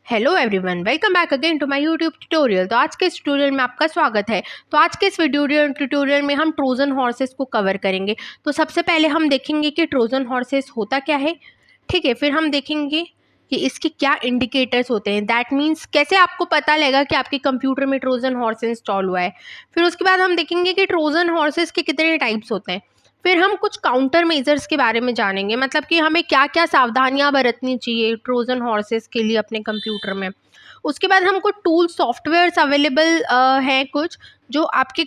Hello everyone, welcome back again to my YouTube tutorial. तो आज के इस ट्यूटोरियल में आपका स्वागत है। तो आज के इस ट्यूटोरियल में हम ट्रोजन हॉर्सेस को कवर करेंगे। तो सबसे पहले हम देखेंगे कि ट्रोजन हॉर्सेस होता क्या है, ठीक है। फिर हम देखेंगे कि इसके क्या इंडिकेटर्स होते हैं, दैट मीन्स कैसे आपको पता लगेगा कि आपके कंप्यूटर में ट्रोजन हॉर्स इंस्टॉल हुआ है। फिर उसके बाद हम देखेंगे कि ट्रोजन हॉर्सेस के कितने टाइप्स होते हैं। फिर हम कुछ काउंटर मेजर्स के बारे में जानेंगे, मतलब कि हमें क्या क्या सावधानियां बरतनी चाहिए ट्रोजन हॉर्सेस के लिए अपने कंप्यूटर में। उसके बाद हम कुछ टूल सॉफ्टवेयर्स अवेलेबल हैं कुछ जो आपके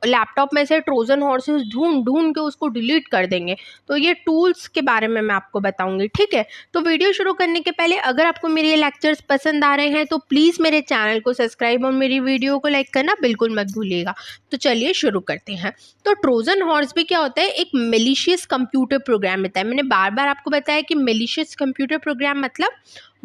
लैपटॉप में से ट्रोजन हॉर्सेस ढूंढ ढूंढ के उसको डिलीट कर देंगे। तो ये टूल्स के बारे में मैं आपको बताऊंगी, ठीक है। तो वीडियो शुरू करने के पहले अगर आपको मेरे ये लेक्चर्स पसंद आ रहे हैं तो प्लीज़ मेरे चैनल को सब्सक्राइब और मेरी वीडियो को लाइक करना बिल्कुल मत भूलिएगा। तो चलिए शुरू करते हैं। तो ट्रोजन हॉर्स भी क्या होता है, एक मेलिशियस कंप्यूटर प्रोग्राम होता है। मैंने बार बार आपको बताया कि मेलिशियस कंप्यूटर प्रोग्राम मतलब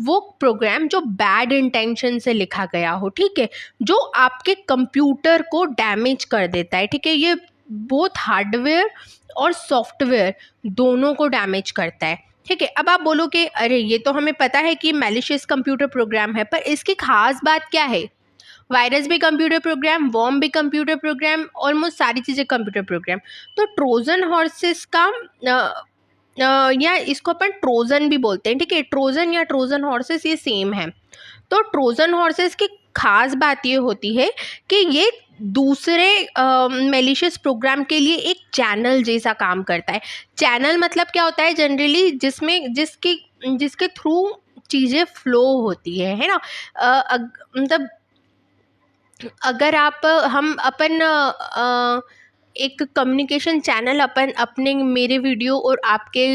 वो प्रोग्राम जो बैड इंटेंशन से लिखा गया हो, ठीक है, जो आपके कंप्यूटर को डैमेज कर देता है, ठीक है। ये बोथ हार्डवेयर और सॉफ्टवेयर दोनों को डैमेज करता है, ठीक है। अब आप बोलो कि अरे ये तो हमें पता है कि मैलिशियस कंप्यूटर प्रोग्राम है, पर इसकी खास बात क्या है। वायरस भी कंप्यूटर प्रोग्राम, वॉर्म भी कंप्यूटर प्रोग्राम, ऑलमोस्ट सारी चीज़ें कंप्यूटर प्रोग्राम। तो ट्रोजन हॉर्सेस का या इसको अपन ट्रोजन भी बोलते हैं, ठीक है। ट्रोजन या ट्रोजन हॉर्सेस ये सेम है। तो ट्रोजन हॉर्सेस की खास बात ये होती है कि ये दूसरे मेलिशियस प्रोग्राम के लिए एक चैनल जैसा काम करता है। चैनल मतलब क्या होता है, जनरली जिसके थ्रू चीज़ें फ्लो होती है ना। मतलब अगर आप हम अपन एक कम्युनिकेशन चैनल अपन अपने मेरे वीडियो और आपके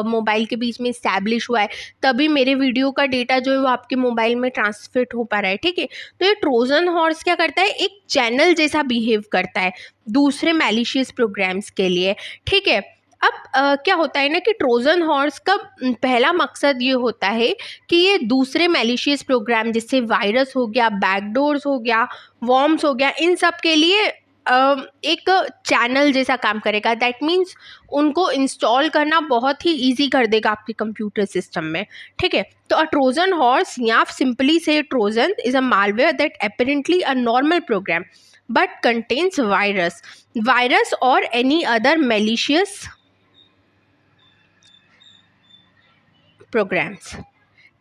मोबाइल के बीच में इस्टेब्लिश हुआ है, तभी मेरे वीडियो का डेटा जो है वो आपके मोबाइल में ट्रांसफिट हो पा रहा है, ठीक है। तो ये ट्रोजन हॉर्स क्या करता है, एक चैनल जैसा बिहेव करता है दूसरे मैलिशियस प्रोग्राम्स के लिए, ठीक है। अब क्या होता है ना कि ट्रोजन हॉर्स का पहला मकसद ये होता है कि ये दूसरे मैलिशियस प्रोग्राम जैसे वायरस हो गया, बैकडोर्स हो गया, वॉर्म्स हो गया, इन सब के लिए एक चैनल जैसा काम करेगा। दैट मीन्स उनको इंस्टॉल करना बहुत ही ईजी कर देगा आपके कंप्यूटर सिस्टम में, ठीक है। तो अ ट्रोजन हॉर्स या सिंपली से Trojan is a malware that apparently a normal program but contains virus और एनी अदर मैलिशियस प्रोग्राम्स,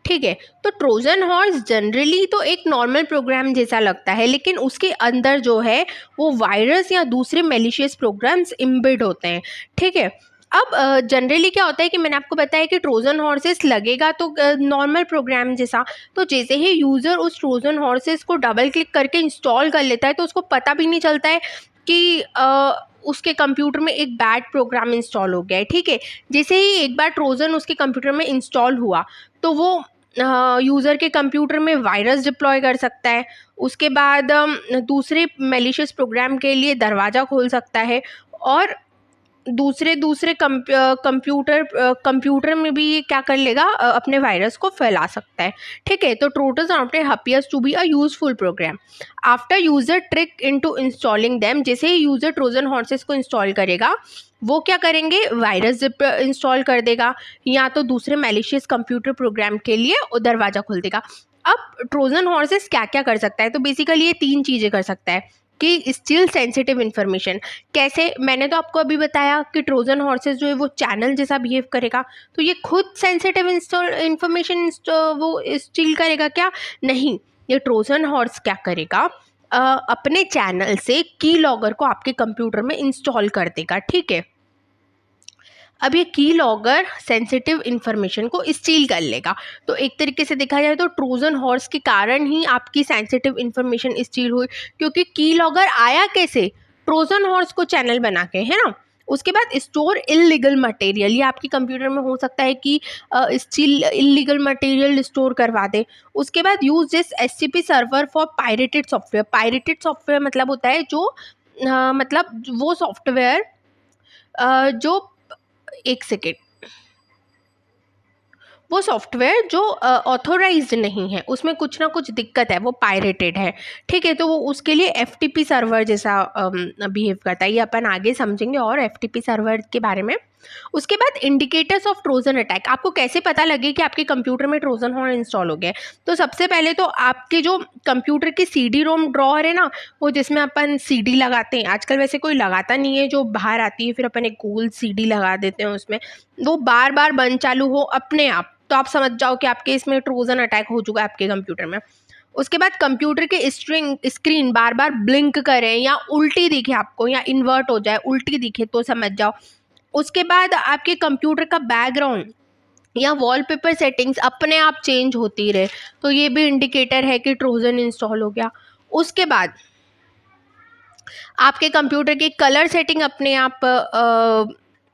ठीक है। तो ट्रोजन हॉर्स जनरली तो एक नॉर्मल प्रोग्राम जैसा लगता है, लेकिन उसके अंदर जो है वो वायरस या दूसरे मैलिशियस प्रोग्राम्स इम्बेड होते हैं, ठीक है। अब जनरली क्या होता है कि मैंने आपको बताया कि ट्रोजन हॉर्सेस लगेगा तो नॉर्मल प्रोग्राम जैसा। तो जैसे ही यूज़र उस ट्रोजन हॉर्सेस को डबल क्लिक करके इंस्टॉल कर लेता है तो उसको पता भी नहीं चलता है कि उसके कंप्यूटर में एक बैड प्रोग्राम इंस्टॉल हो गया है, ठीक है। जैसे ही एक बार ट्रोजन उसके कंप्यूटर में इंस्टॉल हुआ तो वो यूज़र के कंप्यूटर में वायरस डिप्लॉय कर सकता है। उसके बाद दूसरे मैलिशियस प्रोग्राम के लिए दरवाज़ा खोल सकता है और दूसरे कंप्यूटर में भी ये क्या कर लेगा, अपने वायरस को फैला सकता है, ठीक है। तो Trojan software appears to be a useful program after user trick into installing them. जैसे ही यूजर ट्रोजन हॉर्सेस को इंस्टॉल करेगा वो क्या करेंगे, वायरस इंस्टॉल कर देगा या तो दूसरे मैलिशियस कंप्यूटर प्रोग्राम के लिए दरवाज़ा खोल देगा। अब ट्रोजन हॉर्सेस क्या क्या कर सकता है, तो बेसिकली ये 3 चीज़ें कर सकता है कि स्टिल सेंसिटिव इन्फॉर्मेशन। कैसे, मैंने तो आपको अभी बताया कि ट्रोजन हॉर्सेस जो है वो चैनल जैसा बिहेव करेगा। तो ये खुद सेंसिटिव इन्फॉर्मेशन वो स्टील करेगा क्या, नहीं। ये ट्रोजन हॉर्स क्या करेगा, अपने चैनल से की लॉगर को आपके कंप्यूटर में इंस्टॉल कर देगा, ठीक है। अब ये की लॉगर सेंसिटिव इन्फॉर्मेशन को स्टील कर लेगा। तो एक तरीके से देखा जाए तो ट्रोजन हॉर्स के कारण ही आपकी सेंसिटिव इन्फॉर्मेशन स्टील हुई, क्योंकि की लॉगर आया कैसे, ट्रोजन हॉर्स को चैनल बना के, है ना। उसके बाद स्टोर इलीगल मटेरियल, ये आपके कंप्यूटर में हो सकता है कि स्टील इलीगल मटेरियल स्टोर करवा दे। उसके बाद use this SCP server for pirated software. Pirated software मतलब होता है जो मतलब वो सॉफ्टवेयर जो एक सेकेंड, वो सॉफ्टवेयर जो ऑथोराइज्ड नहीं है, उसमें कुछ ना कुछ दिक्कत है, वो पायरेटेड है, ठीक है। तो वो उसके लिए एफटीपी सर्वर जैसा बिहेव करता है। ये अपन आगे समझेंगे और एफटीपी सर्वर के बारे में। उसके बाद इंडिकेटर्स ऑफ ट्रोजन अटैक, आपको कैसे पता लगे कि आपके कंप्यूटर में ट्रोजन हॉर्स इंस्टॉल हो गया है। तो सबसे पहले तो आपके जो कंप्यूटर की CD रोम ड्रॉअर है ना, वो जिसमें अपन CD लगाते हैं, आजकल वैसे कोई लगाता नहीं है, जो बाहर आती है फिर अपन एक गोल CD लगा देते हैं उसमें, वो बार बार बंद चालू हो अपने आप, तो आप समझ जाओ कि आपके इसमें ट्रोजन अटैक हो चुका है आपके कंप्यूटर में। उसके बाद कंप्यूटर के स्क्रीन बार बार ब्लिंक करे या उल्टी दिखे आपको, या इन्वर्ट हो जाए, उल्टी दिखे, तो समझ जाओ। उसके बाद आपके कंप्यूटर का बैकग्राउंड या वॉलपेपर सेटिंग्स अपने आप चेंज होती रहे, तो ये भी इंडिकेटर है कि ट्रोजन इंस्टॉल हो गया। उसके बाद आपके कंप्यूटर की कलर सेटिंग अपने आप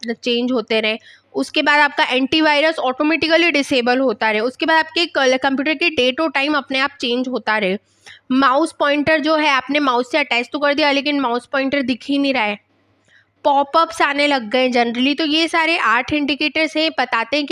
चेंज होते रहे। उसके बाद आपका एंटीवायरस ऑटोमेटिकली डिसेबल होता रहे। उसके बाद आपके कंप्यूटर की डेट और टाइम अपने आप चेंज होता रहे। माउस पॉइंटर जो है, आपने माउस से अटैच तो कर दिया लेकिन माउस पॉइंटर दिख ही नहीं रहा है, पॉपअप्स आने लग गए जनरली। तो ये सारे 8 इंडिकेटर्स हैं, बताते हैं कि